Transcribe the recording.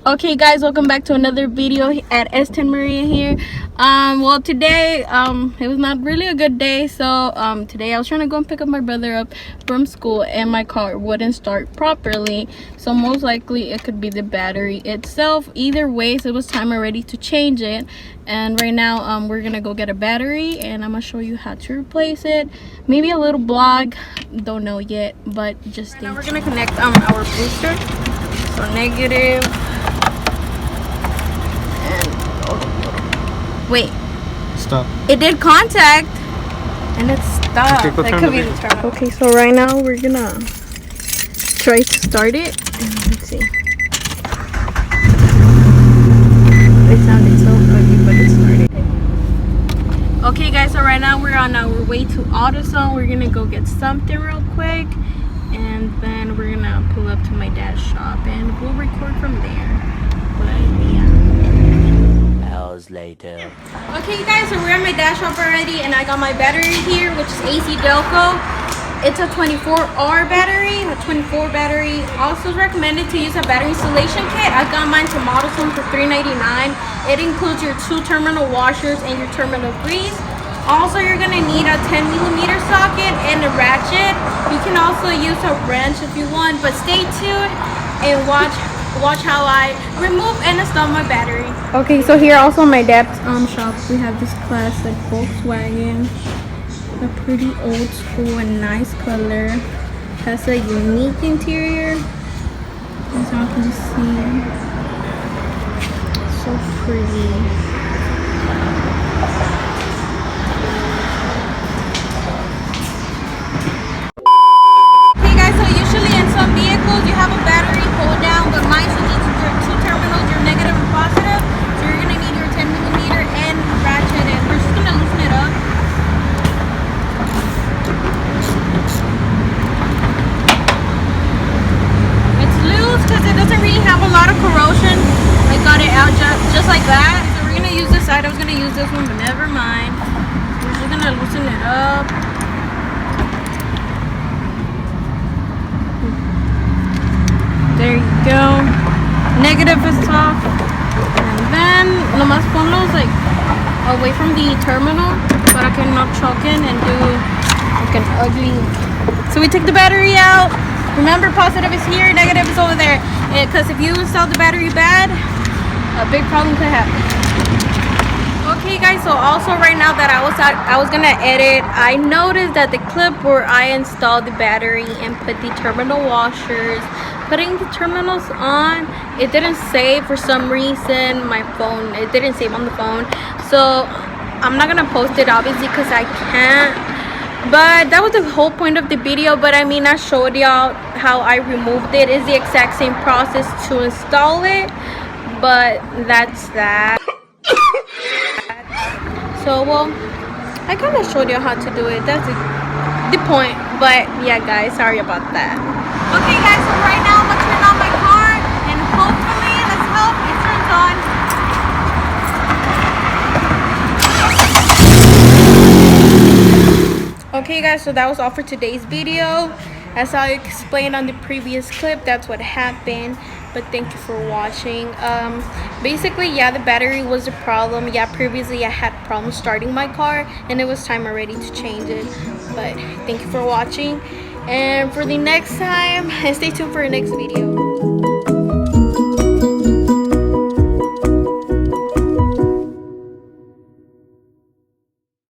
Okay guys, welcome back to another video at S10 Maria here. Well today it was not really a good day, so today I was trying to go and pick up my brother up from school and my car wouldn't start properly, so most likely it could be the battery itself. Either way, so it was time already to change it, and right now we're gonna go get a battery and I'm gonna show you how to replace it. Maybe a little blog, don't know yet, but just right now we're gonna connect our booster, so negative. Wait. Stop. It did contact and it stopped. Okay, That could be the turn. Okay, so right now we're gonna try to start it. And let's see. It sounded so buggy, but it started. Okay guys, so right now we're on our way to AutoZone. We're gonna go get something real quick and then we're gonna pull up to my dad's shop and we'll record from there. But yeah. Later. Okay guys, so we're at my dash shop already and I got my battery here, which is AC Delco. It's a 24R battery, a 24 battery. Also recommended to use a battery installation kit. I got mine from AutoZone for $3.99. It includes your 2 terminal washers and your terminal grease. Also, you're gonna need a 10mm socket and a ratchet. You can also use a wrench if you want, but stay tuned and watch how I remove and install my battery. Okay, so here also my dad's shop, we have this classic Volkswagen, a pretty old school and nice color. Has a unique interior, as y'all can see. So pretty. Okay guys, so usually in some vehicles you have a battery pull down, but mine switches to your 2 terminals, your negative and positive. So you're gonna need your 10mm and ratchet, and we're just gonna loosen it up. It's loose because it doesn't really have a lot of corrosion. I got it out just like that. So we're gonna use this side. I was gonna use this one, but never mind. We're just gonna loosen it up. There you go. Negative is off. And then nomás ponlos like away from the terminal para que no choquen and do like an ugly. So we took the battery out. Remember, positive is here, negative is over there. Because if you install the battery bad, a big problem could happen. Okay guys, so also right now that I was gonna edit, I noticed that the clip where I installed the battery and put the terminal washers, putting the terminals on, it didn't save for some reason. My phone, it didn't save on the phone, so I'm not gonna post it obviously because I can't, but that was the whole point of the video. But I mean, I showed y'all how I removed it. It's the exact same process to install it, but that's that. So well, I kind of showed you how to do it. That's the point. But yeah guys, sorry about that. Okay guys, so right now I'm gonna turn on my car and hopefully, let's hope it turns on. Okay guys, so that was all for today's video. As I explained on the previous clip, that's what happened. But thank you for watching. Basically, yeah, the battery was a problem. Yeah, previously I had problems starting my car and it was time already to change it. But thank you for watching, and for the next time, stay tuned for the next video.